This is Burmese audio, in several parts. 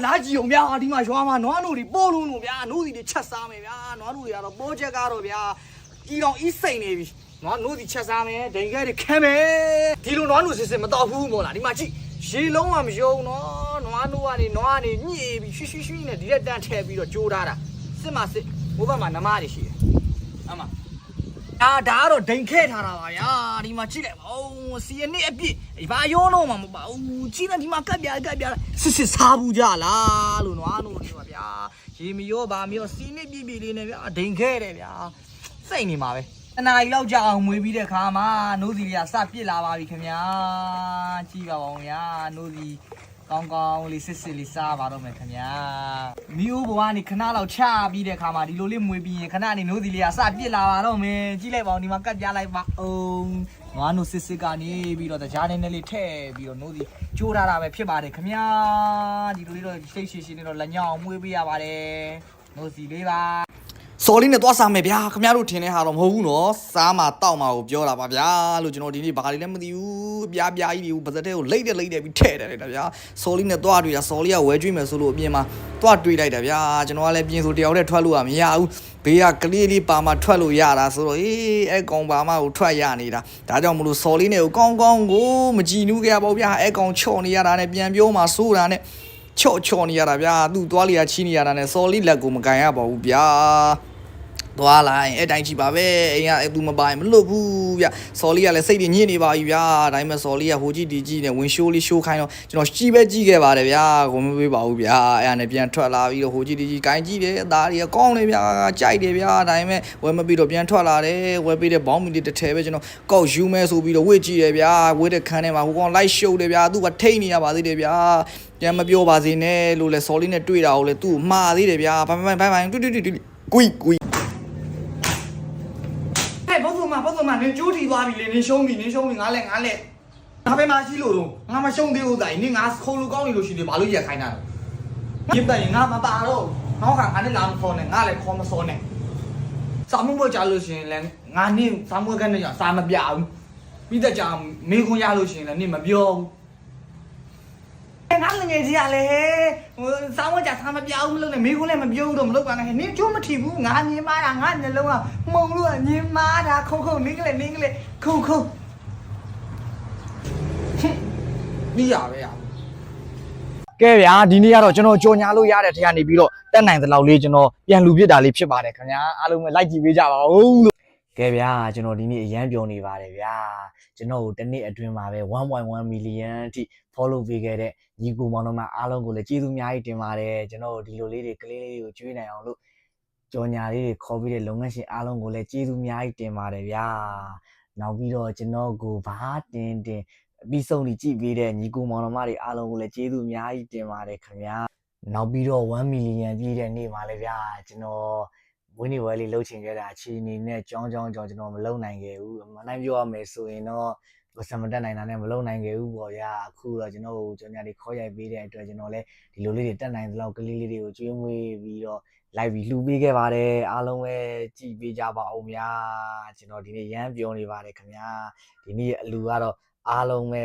拉几有苗，你妈说嘛，暖炉的包炉路边，炉子的吃啥没边，暖炉的那包这个路边，一样一生的边，暖炉的吃啥没，人家的看没，地路暖炉是什么大户么啦？你妈去，谁弄啊没有暖炉啊的暖的，你比去呢，你这单车比了旧大的，是嘛是，我把嘛那妈的些，啊嘛。打到人开他了吧呀！你妈起来吧，哦，是那边一把腰弄嘛吧，哦，今天你妈改变了，是差不多啦，路暖路你妈边，前面有吧没有？是那边的那边人开的边，谁你妈呗？那老家没比的看嘛，奴隶呀，啥别拉吧比看呀，几个王呀，奴隶。刚刚里是里啥吧都没看呀，没有不玩你看那老差比的看嘛，你罗里没比，看那你奴隶里啊啥比拉吧都没，进来吧你妈干家来吧哦，我奴是干你比了在家里那里贴，比了奴隶就他那边批吧的看呀，你罗里罗谁那罗烂鸟没比呀吧的，奴是的吧。所以呢，多少没别，看伢都天天下都好喏，啥嘛到嘛有标了吧别，路就那天天把里那么丢，别一丢，不是这累的比太的了别，所以呢多对呀，所以啊我专门说路边嘛，多对来的别，就那来边说掉的穿路啊没呀，别啊，格里把嘛穿路呀啦，说哎讲把嘛有穿呀你啦，大家们都所以呢有讲我们记录个包别，讲瞧你呀啦那边标嘛说啦呢。瞧你呀啦别，都多里啊去你呀啦呢，所以来我们干呀包别。多来，တိုင်းကြည့်ပါပဲအိမ်ကသူမပိုင်မလွတ်ဘူးဗျစော်လေးကလည်းစိတ်တွေညစ်နေပါပြီဗျာဒါပေမဲ့စော်လေးကဟိုကြည့်ဒီကြည့်နဲ့ဝင်ရှိုးလေးရှိုးခိုင်းတော့ကျွန်တော်ကြည့်ပဲကြည့်ခဲ့ပါတယ်ဗျာကိုမပေးပါဘူးဗျာအဲ့ဒါနဲ့ပြန်ထွက်လာပြီးတော့ဟိုကြည့်ဒီကြည့်ကိုင်းကြည့်တယ်အသားတွေကကောင်းနေဗျာကြိုက်တယ်ဗျာဒါပေမဲ့ဝယ်မပြီးတော့ပြန်ထွက်လာတယ်ဝယ်ပြီးတဲ့ဘောင်းမီလေးတစ်ထည်ပဲကျွန်တော်ကောက်ယူမဲဆိုပြီးတော့ဝစ်ကြည့်တယ်ဗျာဝစ်တဲ့ခန်းထဲမှာဟိုကောင်လိုက်ရှုပ်တယ်ဗျာသူကထိတ်နေရပါသေးတယ်ဗျာပြန်မပြောပါစေနဲ့လို့လဲစော်လေးနဲ့တွေ့တာကိုလဲသူ့မှားသေးတယ်ဗျာဘိုင်တွေ့ကွီဘောသမနင်ကျိုးထီသွားပြီလေနင်ရှုံးပြီငါလဲငါပဲမရှိလို့တော့ငါမရှုံးသေးဘူးတိုင်နင်ငါခုံလူကောင်းနေလို့ရှိတယ်ဘာလို့ရက်ခိုင်းတာလဲညစ်တယ်ငါမပါတော့နောက်ခါငါနဲ့လာမခေါ်နဲ့ငါလည်းခေါ်မစောနဲ့စာမှုပေါ်ကြလို့ရှိရင်လည်းငါနင်စာမှုကနေရစာမပြဘူးပြီးတဲ့ကြောင်မေခွန်ရလို့ရှိရင်လည်းနင်မပြောဘူးငါလည်းငယ်ကြီးရလေဟိုစာမှုကြစာမပြဘူးမလုပ်နဲ့မေခွန်လည်းမပြောဘူးတော့မလုပ်ပါနဲ့နင်ကျိုးမထီဘူးငါမြင်မာတာငါနှလုံးကမှုံလို့ညင်မာတာခုံနင်းကလေးခုံပြီးရပဲရကဲဗျာဒီနေ့ကတော့ကျွန်တော်ကြော်ညာလို့ရတဲ့ထက်ကနေပြီးတော့တက်နိုင်သလောက်လေးကျွန်တော်ပြန်လူပြစ်တာလေးဖြစ်ပါတယ်ခင်ဗျာအားလုံးပဲလိုက်ကြည့်ပေးကြပါဦးလို့ကဲဗျာကျွန်တော်ဒီနေ့အရန်ပြောနေပါတယ်ဗျာကျွန်တော်တို့တစ်နေ့အတွင်းမှာပဲ 1.1 million အထိ follow ပေးခဲ့တဲ့ညီကိုမောင်တို့မှအားလုံးကိုလည်းကျေးဇူးအများကြီးတင်ပါတယ်ကျွန်တော်တို့ဒီလိုလေးတွေကလေးလေးကိုကျွေးနိုင်အောင်လို့ကြော်ညာလေးတွေခေါ်ပြီးတဲ့လုပ်ငန်းရှင်အားလုံးကိုလည်းကျေးဇူးအများကြီးတင်ပါတယ်ဗျာနောက်ပြီးတော့ကျွန်တော်ကိုဘာတင်ပြီးဆုံးကြည့်ပေးတဲ့ညီကိုမောင်တို့မတွေအားလုံးကိုလည်းကျေးဇူးအများကြီးတင်ပါတယ်ခင်ဗျာနောက်ပြီးတော့1 million ပြည့်တဲ့နေ့မှာလည်းဗျာကျွန်တော်ဝင်းနေဝဲလေးလှုပ်ချင်ခဲ့တာအခြေအနေနဲ့ကြောင်းကျွန်တော်မလုံနိုင်ခဲ့ဘူးမနိုင်ပြောရမယ်ဆိုရင်တော့ကိုစမတက်နိုင်တာနဲ့မလုံနိုင်ခဲ့ဘူးပေါ့ဗျာအခုတော့ကျွန်တော်ကြော်ညာတွေခေါ်ရိုက်ပေးတဲ့အတွက်ကျွန်တော်လည်းဒီလိုလေးတွေတက်နိုင်သလောက်ကလေးလေးတွေကိုကျွေးမွေးပြီးတော့လိုက်ပြီးလှူပေးခဲ့ပါတယ်အားလုံးပဲကြည်ပေးကြပါအောင်ဗျာကျွန်တော်ဒီနေ့ရမ်းပြောနေပါတယ်ခင်ဗျာဒီနေ့အလူကတော့အားလုံးပဲ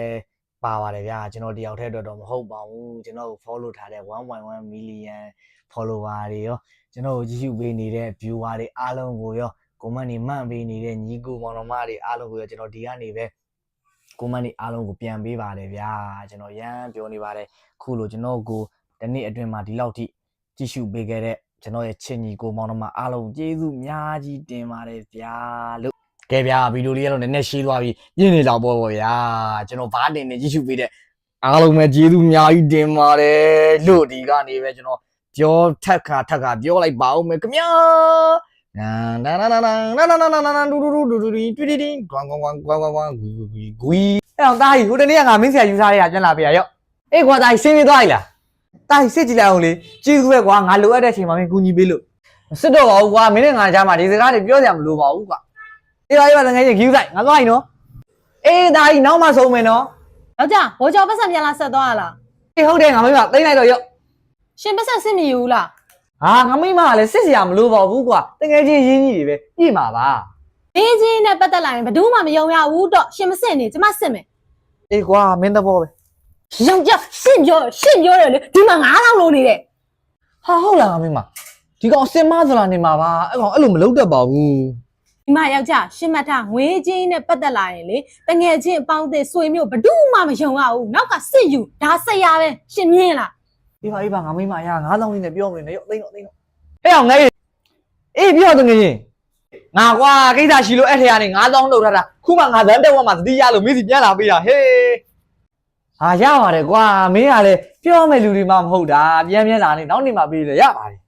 ပါပါတယ်ဗျာကျွန်တော်တယောက်တည်းတော့မဟုတ်ပါဘူးကျွန်တော်ကို follow ထားတဲ့ 1.1 million follower တွေရောကျွန်တော်ကိုကြည့်ရှုပေးနေတဲ့ viewer တွေအားလုံးကိုရော comment တွေမှန်ပေးနေတဲ့ညီကိုမောင်နှမတွေအားလုံးကိုရောကျွန်တော်ဒီကနေပဲ comment တွေအားလုံးကိုပြန်ပေးပါတယ်ဗျာကျွန်တော်ရမ်းပြောနေပါတယ်ခုလိုကျွန်တော်ကိုတနေ့အတွင်းမှာဒီလောက်ထိကြည့်ရှုပေးခဲ့တဲ့ကျွန်တော်ရဲ့ချစ်ညီကိုမောင်နှမအားလုံးကျေးဇူးအများကြီးတင်ပါတယ်ဗျာလို့ကဲဗျာဗီဒီယိုလေးကတော့နည်းနည်းရှင်းသွားပြီပြင်းနေတော့ပေါ့ဗျာကျွန်တော်ဘာတင်နေကြည့်ရှုပေးတဲ့အားလုံးပဲကျေးဇူးအများကြီးတင်ပါတယ်လို့ဒီကနေပဲကျွန်တော်ပြောထက်ခါပြောလိုက်ပါဦးမယ်ခင်ဗျာနာဒူတီတီကွမ်ဂွီအဲ့တော့တာကြီးဟိုတနေ့ကငါမင်းဆရာယူစားရပြန်လာပေးရရော့အေးကွာတာကြီးဆင်းပြေးသွားပြီလားတာကြီးစစ်ကြည့်လိုက်အောင်လေကျေးဇူးပဲကွာငါလိုအပ်တဲ့အချိန်မှာမင်းကူညီပေးလို့စစ်တော့ပါဘူးကွာမင်းနဲ့ငါကြားမှာဒီစကားတွေပြောစရာမလိုပါဘူးကွာအေးပါတကယ်ကြီးဂီးဆိုင်ငါသွားရင်နော်အေးတာကြီးနောက်မှဆုံးမယ်နော်ယောက်ျားဘောကျော်ပတ်စံပြန်လာဆက်သွားရလားအေးဟုတ်တယ်ငါမိမသိမ့်လိုက်တော့ရော့ရှင်ပတ်စံစစ်မြည်ဘူးလားဟာငါမိမကလည်းစစ်စရာမလိုပါဘူးကွာတကယ်ကြီးရင်းကြီးတွေပဲပြည့်မှာပါမင်းကြီးနဲ့ပတ်သက်လာရင်ဘယ်သူမှမယုံရဘူးတော့ရှင်မစစ်နေကျမစစ်မယ်အေးကွာမင်းသဘောပဲ ယောက်ျားရှင့်ပြောတယ်လေဒီမှာ9000လုံးနေတဲ့ ဟာဟုတ်လားမင်းမဒီကောင်စင်မသလားနေမှာပါအဲ့ကောင်အဲ့လိုမလုပ်တတ်ပါဘူး ဒီမှာယောက်ျားရှင့်မထငွေချင်းနဲ့ပတ်သက်လာရင်လေတငယ်ချင်းအပေါင်းအသင်းဆွေမျိုးဘယ်သူမှမယုံရဘူးနောက်ကစစ်ယူဒါဆက်ရပဲရှင်မြင်လား အေးပါငါမိမအရာ9000လေးနဲ့ပြောမနေနဲ့ရောသိတော့ဟဲ့အောင်ငယ်အေးပြောတငယ်ချင်းငါကွာကိစ္စရှိလို့အဲ့ထဲကနေ9000လောက်ထားတာခုမှငါဇန်းတက်ဝက်မှာသတိရလို့မင်းစီပြန်လာပေးတာဟေးဟာရပါတယ်ကွာမင်းကလည်းပြောမယ်လူတွေမှမဟုတ်တာပြန်လာနေနောက်နေမှပေးလေရပါတယ်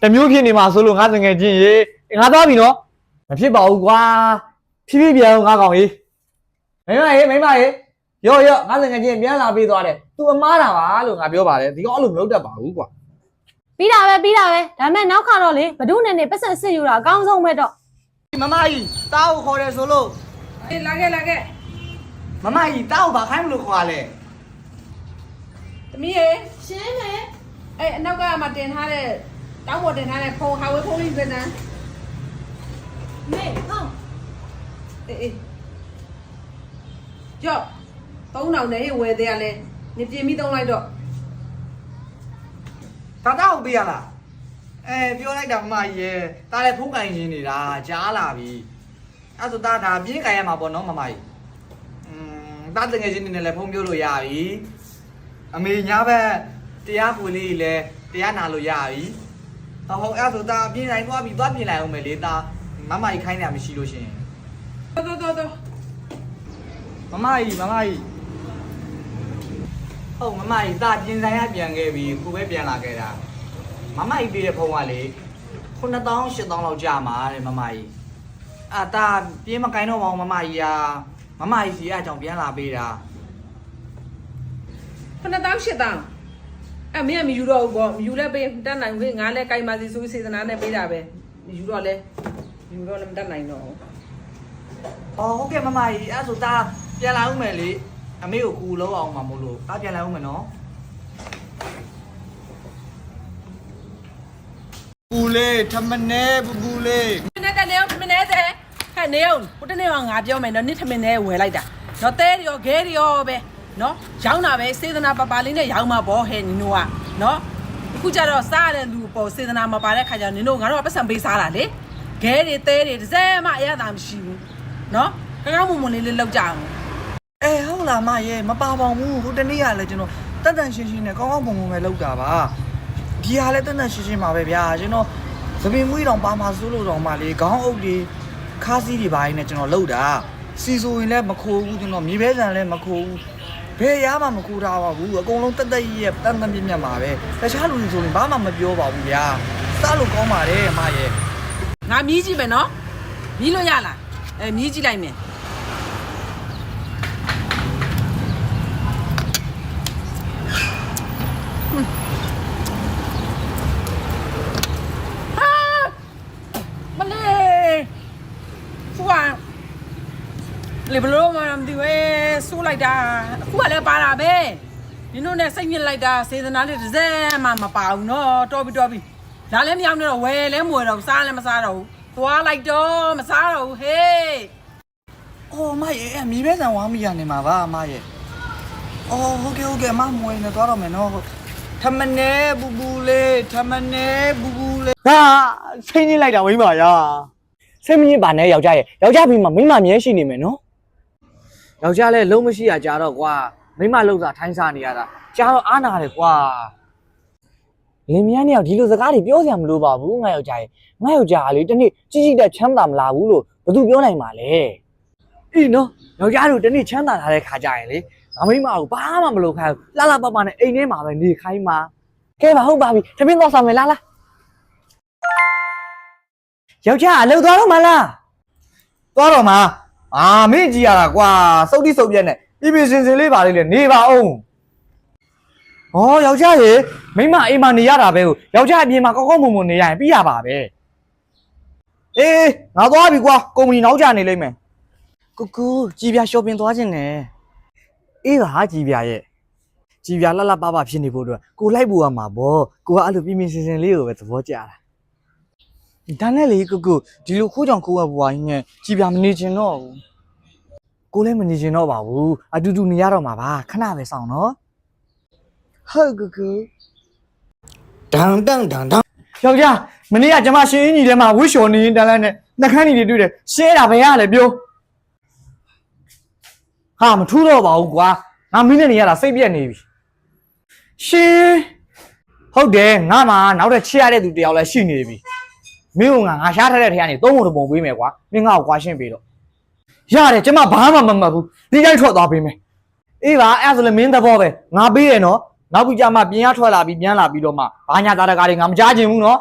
တမျိုးဖြစ်နေမှာဆိုလို့ငါတငယ်ချင်းရေငါသွားပြီနော်မဖြစ်ပါဘူးကွာဖြည်းဖြည်းပြန်ငါကောင်ကြီးမိမရေရောငါတငယ်ချင်းပြန်လာပေးသွားတယ် तू အမားတာပါလို့ငါပြောပါတယ်ဒီကောင်အဲ့လိုမလုပ်တတ်ပါဘူးကွာ ပြီးတာပဲဒါမဲ့နောက်ခါတော့လေဘဒုနဲ့ပတ်ဆက်စစ်ယူတာအကောင်းဆုံးပဲတော့ မမကြီးတားကိုခေါ်တယ်ဆိုလို့ အေးလာခဲ့မမကြီးတားကိုဘာခိုင်းမလို့ခေါ်ရလဲ သမီးရေ ရှင်းမယ် အဲ့အနောက်ကမှတင်ထားတဲ့တောင်းပေါ်တင်ထားတဲ့ဖုန်းဟာဝေးဖုန်းလေးပဲနန်း မေဟုတ် အေးကြော့3000နဲ့ဟေ့ဝယ်သေးရလဲနေပြင်ပြီးသုံးလိုက်တော့ ဒါတားကိုပေးရလားပြောလိုက်တာမမကြီးရဲ့တားလည်းဖုန်းကင်ရင်းနေတာကြားလာပြီအဲ့ဆိုတားဒါပြင်းကင်ရမှာပေါ့နော်မမကြီးတားတငယ်ချင်းနေနဲ့လည်းဖုန်းပြောလို့ရပြီအမေညာဘက်တရားပွေလေးလည်းတရားနာလို့ရပြီဟုတ်အဲ့ဆိုတားပြင်းတိုင်းသွားပြင်လိုက်အောင်မယ်လေတားမမကြီးခိုင်းနေမှမရှိလို့ရှင် တော် မမကြီးဟုတ်မမကြီးတာပြင်ဆိုင်ရပြန်ခဲ့ပြီခုပဲပြန်လာခဲ့တာမမကြီးပေးတဲ့ဖုန်းကလေ9000 8000လောက်ကြာမှာတဲ့မမကြီးတာပြင်းမကိုင်းတော့ပါဘူးမမကြီးမမကြီးစီအကြောင်းပြန်လာပေးတာ 9000 8000အဲ့မင်းကမယူတော့ဘူးပေါ့မယူလဲပေးတတ်နိုင်ဘူးငါလဲကိုင်ပါစီဆိုပြီးစေတနာနဲ့ပေးတာပဲမယူတော့လည်းမတတ်နိုင်တော့ ဟုတ်ကဲ့မမကြီးအဲ့ဆိုတာပြန်လာဦးမယ်လေအမေကိုကူလုံးအောင်မှာမို့လို့တာပြန်လာဦးမယ်နော်ပူလေးထမနေပူလေး မင်းနဲ့မင်းနဲ့တဲ့ဟဲ့နေအောင်ဟိုတနေ့ကငါပြောမယ်နော်နစ်ထမင်းနဲ့ဝယ်လိုက်တာနော်တဲရောဂဲရောပဲနော်ရောင်းတာပဲစေတနာပလေးနဲ့ရောင်းမှာဗောဟဲ့နင်တို့ကနော်အခုကျတော့စားတဲ့လူပေါ်စေတနာမပါတဲ့ခါကျတော့နင်တို့ငါတို့ကပတ်စံပေးစားတာလေဂဲတွေတဲတွေတစ်စဲမှအရသာမရှိဘူးနော်ကောင်းမွန်လေးလောက်ကြအောင် ဟုတ်လားမရဲ့မပါပါဘူးဟိုတနေ့ကလည်းကျွန်တော်တက်တန်ရှင်းရှင်းနဲ့ကောင်းမွန်ပဲလောက်တာပါဒီဟာလည်းတက်တန်ရှင်းရှင်းပါပဲဗျာကျွန်တော်သပင်မွေးတောင်ပါမှာစိုးလို့တောင်မှလေခေါင်းအုပ်တွေခါးစည်းတွေပါရင်လည်းကျွန်တော်လောက်တာစီဆိုရင်လည်းမခိုးဘူးကျွန်တော်မြေပဲဆန်လည်းမခိုးဘူးဘယ်ရမှမခိုးထားပါဘူးအကုန်လုံးတက်ကြီးရဲ့တန်ပြတ်မှာပဲတခြားလူတွေဆိုရင်ဘာမှမပြောပါဘူးဗျာစားလို့ကောင်းပါတယ်မရဲ့ ငါမြည်ကြည့်မယ်နော်မြည်လို့ရလားမြည်ကြည့်လိုက်မယ်မလေးဖူလေဘလို့မှမသိဝဲစူးလိုက်တာအခုကလည်းပါတာပဲနင်တို့နဲ့စိတ်ညစ်လိုက်တာစေတနာလေးတစ်စက်မှမပါဘူးနော်တော်ပြီဒါလည်းမရောက်နဲ့တော့ဝယ်လည်းမဝယ်တော့စားလည်းမစားတော့ဘူးသွားလိုက်တော့မစားတော့ဘူးဟေး မရဲ့မြေပဲဆန်ဝါမီရနေမှာပါမရဲ့ဟုတ်ကဲ့မမွေးနေသွားတော့မယ်နော်ထမနေပူလေးထမနေပူလေးဟာစိတ်ညစ်လိုက်တာမိမရာစိတ်မညစ်ပါနဲ့ယောက်ျားပြီးမှမိမမြဲရှိနေမယ်နော်ယောက်ျားလည်းလုံးမရှိရကြတော့ကွာမိမလုံးစားထိုင်းစားနေရတာကြားတော့အားနာတယ်ကွာလင်မယားနှစ်ယောက်ဒီလိုစကားတွေပြောစရာမလိုပါဘူးငါယောက်ျားလေတနေ့ကြီးတဲ့ချမ်းသာမလာဘူးလို့ဘသူပြောနိုင်ပါလဲအေးနော်ယောက်ျားတို့တနေ့ချမ်းသာလာတဲ့ခါကြရင်လေငါမိမကိုဘာမှမလုပ်ခိုင်းဘူးလှပနဲ့အိမ်ထဲမှာပဲနေခိုင်းမှာကဲပါဟုတ်ပါပြီတပင်းတော့ဆောင်မယ်လာယောက်ျားအလုပ်သွားတော့မလားသွားတော့မှာမင်းကြည့်ရတာကွာစုတ်တိစုတ်ပြက်နဲ့ပြစင်လေးပါလေးလေနေပါအောင်ယောက်ျားရေမိမအိမ်မှာနေရတာပဲကိုယောက်ျားအပြင်မှာကောင်းမွန်နေရရင်ပြီးရပါပဲအေးငါသွားပြီကွာကုမ္ပဏီနောက်ကျနေလိမ့်မယ်ကူကြည်ပြရှော့ပင်သွားခြင်းနဲ့အေးပါကြည်ပြရဲ့ကြည်ပြလှပဖြစ်နေဖို့အတွက်ကိုလိုက်ပူရမှာဗောကိုကအဲ့လိုပြစင်လေးကိုပဲသဘောကျတာဒါနဲ့လေကူဒီလိုခိုးကြောင်ခိုးရဘွားကြီးနဲ့ကြည်ပြမနေချင်တော့ဘူးကိုလည်းမနေချင်တော့ပါဘူးအတူတူနေရတော့မှာပါခဏပဲစောင့်နော် ဟုတ်ကူကူဒန်တန်ဒန်ဒန် ယောက်ျားမနေ့ကကျမရှင်အင်းကြီးထဲမှာဝှစ်လျှော်နေရင်တန်းလန်းနဲ့နှခမ်းကြီးတွေတွေ့တယ်ရှဲတာဘယ်ရလဲပြောဟာမထူးတော့ပါဘူးကွာငါမင်းနဲ့နေရတာစိတ်ပြက်နေပြီရှင်ဟုတ်တယ်ငါမှနောက်ထပ်ချစ်ရတဲ့သူတယောက်လည်းရှိနေပြီမင်းကငါရှားထားတဲ့ထဲကနေသုံးပုံတစ်ပုံပေးမယ်ကွာမင်းငါ့ကိုကွာရှင်းပေးတော့ရတယ်ကျမဘာမှမမှတ်ဘူးဒီတိုင်းထွက်သွားပေးမယ်အေးပါအဲ့ဒါဆိုလည်းမင်းသဘောပဲငါပေးရနော်နောက်ပြီးကြမှာပြင်ရထွက်လာပြီးပြန်လာပြီးတော့မှဘာညာတာတကားတွေငါမကြားချင်ဘူးနော်